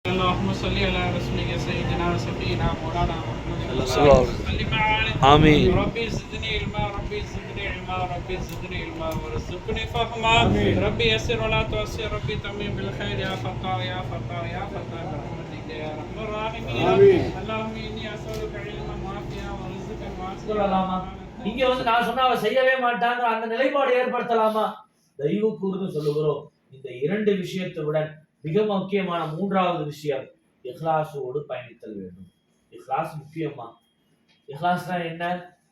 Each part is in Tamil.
اللهم صل على رسولك سيدنا وسفينا مولانا محمد آمين. ربي زدني علما ربي زدني علما ربي زدني علما وارزقني فهما ربي يسر ولا تعسر ربي تميم بالخير يا فتاح يا فتاح يا فتاح برحمتك يا ارحم الراحمين اللهم اني اسالك علما وافيا ورزقا சொல்லலாமா? واسعا. இங்க நான் சொன்னா அவ செய்யவே மாட்டாங்க, அந்த நிலைப்பாடு ஏற்படுத்தலாமா? தயவு கூர்ந்து சொல்லுகிறோம், இந்த இரண்டு விஷயத்துடன் மிக முக்கியமான மூன்றாவது விஷயம் இஹ்லாஸோடு பயணித்தல் வேண்டும். இஹ்லாஸ் முக்கியமா? இஹ்லாஸ்னா என்ன?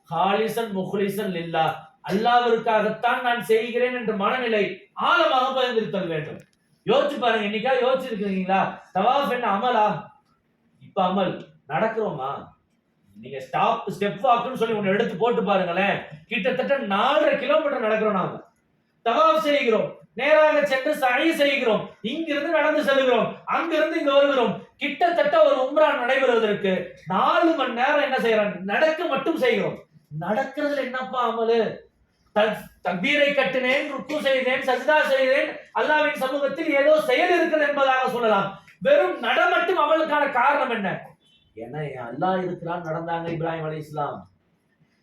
ஹாலிசன் முஹ்லிசன் லில்லாஹ், அல்லாஹ்விற்காகத்தான் நான் செய்கிறேன் என்ற மனநிலை ஆழமாக பதிந்திருத்தல் வேண்டும். யோசிச்சு பாருங்க, என்னைக்கா யோசிச்சிருக்கீங்களா தவாஃப் என்ன அமலா? இப்ப அமல் நடக்கிறோமா? நீங்க ஸ்டெப் வாக்குன்னு சொல்லி ஒன்னு எடுத்து போட்டு பாருங்களேன், கிட்டத்தட்ட 4.5 கிலோமீட்டர் நடக்கிறோம். நாம தவாஃப் செய்கிறோம், நேராக சென்று சஅய் செய்கிறோம், இங்கிருந்து நடந்து செல்கிறோம், அங்கிருந்து இங்க வருகிறோம். கிட்டத்தட்ட ஒரு உம்ரா நடைபெறுவதற்கு 4 மணி நேரம் என்ன செய்யறோம்? நடக்க மட்டும் செய்கிறோம். நடக்கிறதுல என்னப்பா அமலு? தக்பீரை கட்டினேன், ருக்கு செய்தேன், சஜ்தா செய்தேன், அல்லாஹ்வின் சமூகத்தில் ஏதோ செயல் இருக்கிறது என்பதாக சொல்லலாம். வெறும் நட மட்டும் அமலுக்கான காரணம் என்ன? ஏன்னா அல்லாஹ் இருக்கிறான் நடந்தாங்க இப்ராஹிம் அலைஹிஸ்ஸலாம்.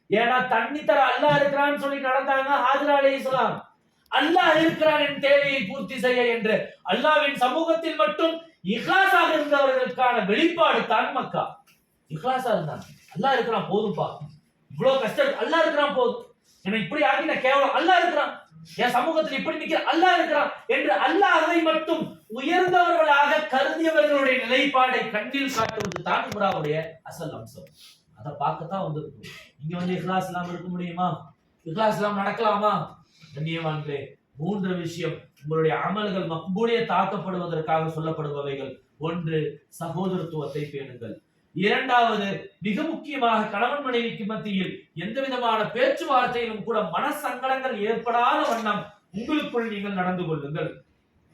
ஏன்னா தண்ணி தர அல்லாஹ் இருக்கிறான்னு சொல்லி நடந்தாங்க ஹாஜரா அலைஹிஸ்ஸலாம். அல்லாஹ் இருக்கிறான் என் தேவையை பூர்த்தி செய்ய என்று அல்லாஹ்வின் சமூகத்தில் மட்டும் இஹ்லாஸாக இருந்தவர்களுக்கான வெளிப்பாடு தான் மக்கா. இஹ்லாஸா இருந்தாங்க, அல்லாஹ் இருக்கிறான் போதும்பா, இவ்வளவு கஷ்டம் அல்லாஹ் இருக்கிறான் போதும், என்னை இப்படி ஆகின கேவலம் அல்லாஹ் இருக்கிறான், என் சமூகத்தில் இப்படி நிக்கிற அல்லாஹ் இருக்கிறான் என்று அல்லாஹ்வை மட்டும் உயர்ந்தவர்களாக கருதியவர்களுடைய நிலைப்பாடை கண்ணில் காட்டுவது தான் உம்ராவுடைய அசல் அம்சம். அதை பார்க்கத்தான் வந்திருக்கும். இங்க வந்து இஹ்லாஸ் இல்லாம இருக்க முடியுமா? இஹ்லாஸ் இல்லாம நடக்கலாமா? கண்ணியவான்களே, 3 விஷயம் உங்களுடைய அமல்கள் மக்பூலியத் ஆக்கப்படுவதற்காக சொல்லப்படுபவைகள். 1, சகோதரத்துவத்தை பேணுங்கள். 2வது, மிக முக்கியமாக கணவன் மனைவிக்கு மத்தியில் எந்த விதமான பேச்சுவார்த்தையிலும் கூட மனசங்கடங்கள் ஏற்படாத வண்ணம் உங்களுக்குள் நீங்கள் நடந்து கொள்ளுங்கள்.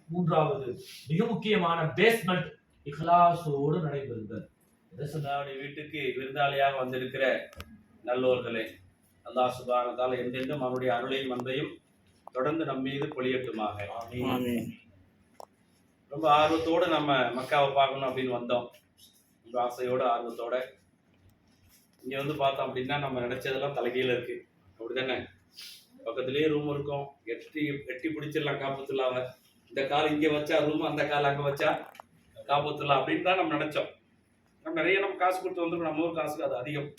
3வது, மிக முக்கியமான பேஸ்மெண்ட், இஹ்லாஸோடு நடைபெறுங்கள். நம்முடைய வீட்டுக்கு விருந்தாளியாக வந்திருக்கிற நல்லோர்களே, அல்லாஹ் சுப்ஹானஹு வ தஆலா என்றென்றும் அவருடைய அருளையும் அன்பையும் தொடர்ந்து நம் மீது பொழியட்டுமாக. ரொம்ப ஆர்வத்தோடு நம்ம மக்காவை பார்க்கணும் அப்படின்னு வந்தோம். ரொம்ப ஆசையோட ஆர்வத்தோட இங்க வந்து பார்த்தோம் அப்படின்னா நம்ம நினைச்சதெல்லாம் தலைகீழ இருக்கு. அப்படிதானே? பக்கத்துலயே ரூம் இருக்கும், எட்டி பிடிச்சிடலாம் காப்பத்துள்ளாவ. இந்த கால் இங்க வச்சா ரூம், அந்த கால் அங்க வச்சா காப்பத்துள்ளா அப்படின்னு தான் நம்ம நினைச்சோம். நிறைய நம்ம காசு கொடுத்து வந்துடும், நம்ம ஊர் காசுக்கு அது அதிகம்.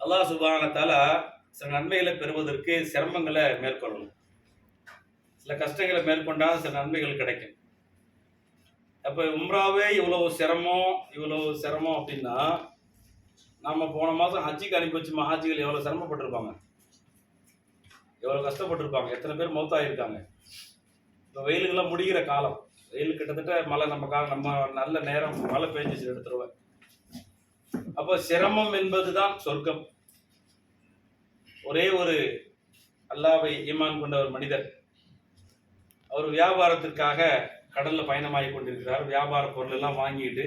அல்லாஹ் சுப்ஹானஹு வ தஆலா சில நன்மைகளை பெறுவதற்கு சிரமங்களை மேற்கொள்ளணும். சில கஷ்டங்களை மேற்கொண்டால் சில நன்மைகள் கிடைக்கும். அப்ப உம்ராவே இவ்வளவு சிரமம் அப்படின்னா, நம்ம போன மாசம் ஹஜ்ஜுக்கு அனுப்பி வச்சுமா, ஹாஜிகள் எவ்வளவு சிரமப்பட்டிருப்பாங்க, எவ்வளவு கஷ்டப்பட்டிருப்பாங்க, எத்தனை பேர் மௌத்தாயிருக்காங்க. இப்போ வெயிலுக்கெல்லாம் முடிகிற காலம், வெயில் கிட்டத்தட்ட மழை நம்ம நல்ல நேரம் மழை பெஞ்சிச்சு எடுத்துருவேன். அப்போ சிரமம் என்பதுதான் சொர்க்கம். ஒரே ஒரு அல்லாஹ்வை ஈமான் கொண்ட ஒரு மனிதர், அவர் வியாபாரத்திற்காக கடல்ல பயணமாகி கொண்டிருக்கிறார். வியாபார பொருள் எல்லாம் வாங்கிட்டு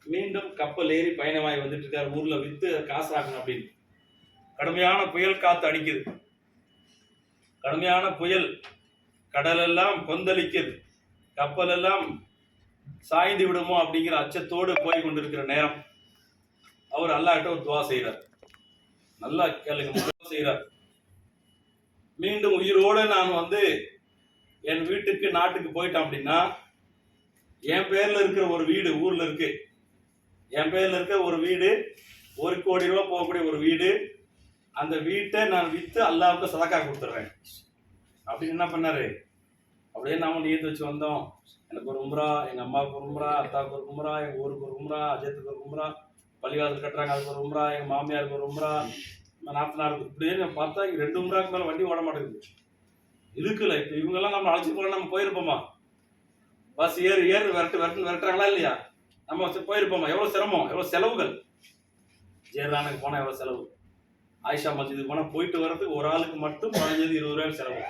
மீண்டும் கப்பல் ஏறி பயணமாகி வந்துட்டு இருக்கார். ஊர்ல வித்து காசாகணும் அப்படின்னு. கடுமையான புயல் காத்து அடிக்குது, கடுமையான புயல், கடல் எல்லாம் கொந்தளிக்குது, கப்பல் எல்லாம் சாய்ந்து விடுமோ அப்படிங்கிற அச்சத்தோடு போய் கொண்டிருக்கிற நேரம் அவர் அல்லாஹ்கிட்ட ஒரு துவா செய்கிறார். நல்லா கேளுங்க, செய்கிறார். மீண்டும் உயிரோடு நான் வந்து என் வீட்டுக்கு நாட்டுக்கு போயிட்டேன் அப்படின்னா, என் பேர்ல இருக்கிற ஒரு வீடு ஊர்ல இருக்கு, என் பேர்ல இருக்க ஒரு வீடு, 1 கோடி ரூபாய் போகக்கூடிய ஒரு வீடு, அந்த வீட்டை நான் வித்து அல்லாஹ்வுக்கு சதக்கா கொடுத்துட்றேன் அப்படின்னு என்ன பண்ணாரு. அப்படியே நாம நியத்து வச்சு வந்தோம். எனக்கு ஒரு உம்ரா, எங்க அம்மாவுக்கு ஒரு உம்ரா, அத்தாவுக்கு ஒரு உம்ரா, எங்க ஊருக்கு ஒரு உம்ரா, அஜயத்துக்கு ஒரு உம்ரா, பள்ளிவாசல் கட்டுறாங்க அதுக்கு ஒரு உம்ரா, எங்க மாமியாருக்கு ஒரு உம்ரா, நாத்தனாருக்கு, இப்படியே பார்த்தா இங்க 2 உம்ராக்கு மேல வண்டி ஓட மாட்டேங்குது. இருக்குல்ல. இப்ப இவங்கெல்லாம் நம்ம அழைச்சி போல நம்ம போயிருப்போமா? பஸ் ஏறு விரட்டுறாங்களா இல்லையா? நம்ம போயிருப்போமா? எவ்வளவு சிரமம், எவ்வளவு செலவுகள். ஜேர்தானுக்கு போனா எவ்வளவு செலவு, ஆயிஷா மஸ்ஜிதுக்கு போனா போயிட்டு வர்றதுக்கு ஒரு ஆளுக்கு மட்டும் 15-20 ரூபாய் செலவு.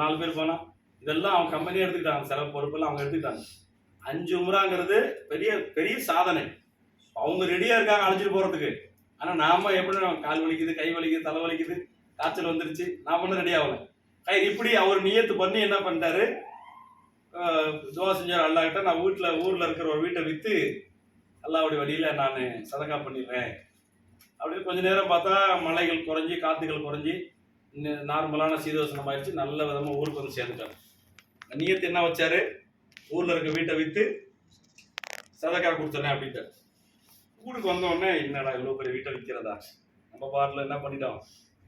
4 பேர் போனா இதெல்லாம் அவங்க கம்பெனியே எடுத்துக்கிட்டாங்க, செலவு பொறுப்பெல்லாம் அவங்க எடுத்துக்கிட்டாங்க. 5 உம்ராங்கிறது பெரிய பெரிய சாதனை. அவங்க ரெடியா இருக்காங்க அழைச்சிட்டு போறதுக்கு. ஆனா நாம எப்படி, கால் வலிக்குது, கை வலிக்குது, தலை வலிக்குது, காய்ச்சல் வந்துருச்சு, நாம ஒன்றும் ரெடி ஆகல. இப்படி அவர் நியத்து பண்ணி என்ன பண்ணிட்டாரு, துவா செஞ்சார் அல்லாஹ்கிட்ட, நான் ஊரில் இருக்கிற ஒரு வீட்டை விற்று அல்லாஹ்வுடைய வழியில் நான் சதகா பண்ணிடுறேன் அப்படின்னு. கொஞ்ச நேரம் பார்த்தா மலைகள் குறைஞ்சி காற்றுகள் குறைஞ்சி நார்மலான சீதோசனம் ஆயிடுச்சு. நல்ல விதமாக ஊருக்கு வந்து சேர்ந்துட்டாங்க. நியத்து என்ன வச்சாரு? ஊரில் இருக்க வீட்டை விற்று சதகா கொடுத்துறேன் அப்படின்ட்டு. ஊருக்கு வந்தோடனே என்னடா இவ்வளோ பெரிய வீட்டை விற்கிறதா, நம்ம பாட்டில் என்ன பண்ணிட்டோம்,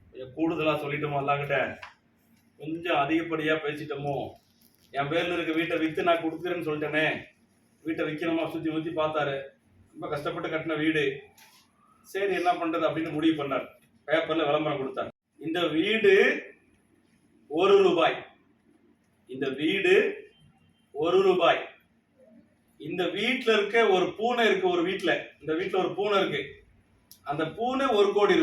கொஞ்சம் கூடுதலாக சொல்லிட்டோமோ அல்லாஹ்கிட்ட, கொஞ்சம் அதிகப்படியாக பேசிட்டோமோ, என் பேரில் இருக்க வீட்டை விற்று நான் கொடுக்குறேன்னு சொல்லிட்டேனே, வீட்டை விற்கணுமா சுற்றி ஊற்றி பார்த்தாரு. ரொம்ப கஷ்டப்பட்டு கட்டின வீடு, சரி என்ன பண்ணுறது அப்படின்னு முடிவு பண்ணார். பேப்பரில் விளம்பரம் கொடுத்தார். இந்த வீடு ₹1, இந்த வீடு ₹1. இந்த வீட்டில் இருக்க ஒரு பூனை இருக்கு, ஒரு வீட்டில், இந்த வீட்டில் ஒரு பூனை இருக்கு, அந்த பூனை ₹1 கோடி.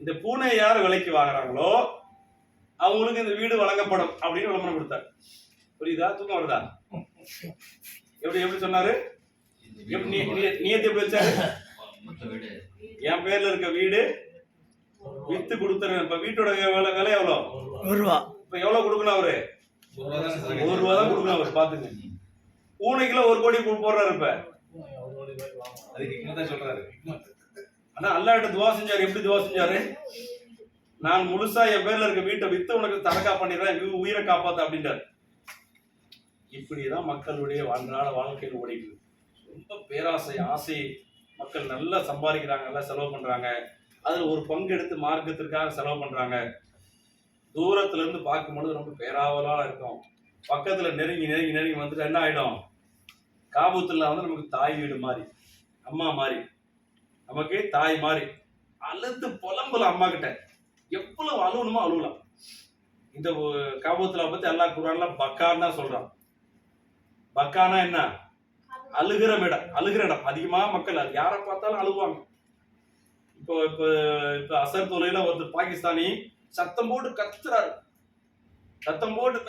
இந்த பூனை யார் விலைக்கு வாங்குறாங்களோ அவங்களுக்கு இந்த வீடு வழங்கப்படும் அப்படின்னு விளம்பரம் கொடுத்தார். புரியுதா? தூக்கம் வருதா? எப்படி சொன்னாரு? நியத்து எப்படி வச்சாரு? என் பேர்ல இருக்க வீடு வித்து கொடுத்துறேன். இப்ப வீட்டோட விலை எவ்வளோ? ₹1. இப்ப எவ்வளவு கொடுக்கணும் அவரு? ₹1 தான் கொடுக்கணும் அவரு. பாத்துங்க, பூனைக்குள்ள ₹1 கோடி போடுறாரு. இப்ப அதுக்கு சொல்றாரு. ஆனா அல்லாஹ்கிட்ட துவா செஞ்சாரு. எப்படி துவா செஞ்சாரு? நான் முழுசா என் பேர்ல இருக்க வீட்டை வித்து உனக்கு தடக்கா பண்ணிடுறேன், உயிரை காப்பாத்த அப்படின்றாரு. இப்படிதான் மக்களுடைய அன்றாட வாழ்க்கையில் ஓடிக்குது. ரொம்ப பேராசை, ஆசை. மக்கள் நல்லா சம்பாதிக்கிறாங்க, நல்லா செலவு பண்றாங்க. அதுல ஒரு பங்கு எடுத்து மார்க்கத்திற்காக செலவு பண்றாங்க. தூரத்துல இருந்து பார்க்கும்போது ரொம்ப பேராவலா இருக்கும். பக்கத்துல நெருங்கி நெருங்கி நெருங்கி வந்துட்டு என்ன ஆயிடும்? காபூத்துல்லா வந்து நமக்கு தாய் வீடு மாதிரி, அம்மா மாதிரி, நமக்கு தாய் மாதிரி. அழுத்து புலம்புல அம்மா கிட்ட எவ்வளவு அழுவணுமோ அழுவலாம். இந்த காபூத்துல்லா பத்தி அல்லாஹ் குர்ஆன்ல பக்கான்னு தான் சொல்றான். பக்கானா என்ன? அழுகிற இடம். அதிகமா மக்கள் யாரை பார்த்தாலும் அழுவாங்க. இப்போ இப்போ இப்போ அசர் தொலைல ஒருத்தர் பாகிஸ்தானி சத்தம் போட்டு கத்துறாரு. சத்தம் போட்டு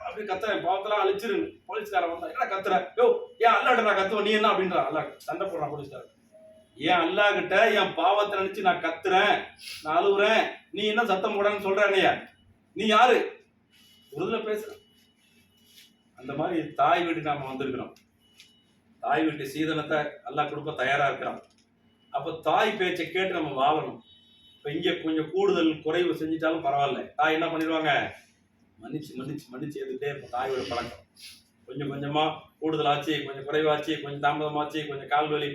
அப்படி கத்துறேன், பாவத்தெல்லாம் அழிச்சிருங்க. போலீஸ்காரன் வந்தா என்ன கத்துற? யோ ஏன் அல்லாஹ்கிட்ட நான் கத்துவேன், நீ என்ன அப்படின்றா? அல்லாஹ் சண்டை போடுறான் போலீஸ்காரன். ஏன் அல்லாஹ் கிட்ட என் பாவத்தை நினைச்சு நான் கத்துறேன், நான் அழுவுறேன், நீ என்ன சத்தம் போடன்னு சொல்ற? என்னையா நீ யாரு? உருதுல பேசுற. அந்த மாதிரி தாய் வீடு நாம வந்திருக்கிறோம். தாய் வீட்டு சீதனத்தை அல்லாஹ் கொடுக்க தயாரா இருக்கிறோம். அப்ப தாய் பேச்சை கேட்டு நம்ம வாழணும். இப்ப இங்க கொஞ்சம் கூடுதல் குறைவு செஞ்சிட்டாலும் பரவாயில்ல, தாய் என்ன பண்ணிடுவாங்க? மன்னிச்சு ஏத்துட்டே இருக்கும். தாயோட பழக்கம் கொஞ்சம் கொஞ்சமா கூடுதலாச்சு, கொஞ்சம் குறைவாச்சு, கொஞ்சம் தாமதமாச்சு, கொஞ்சம் கால்வலி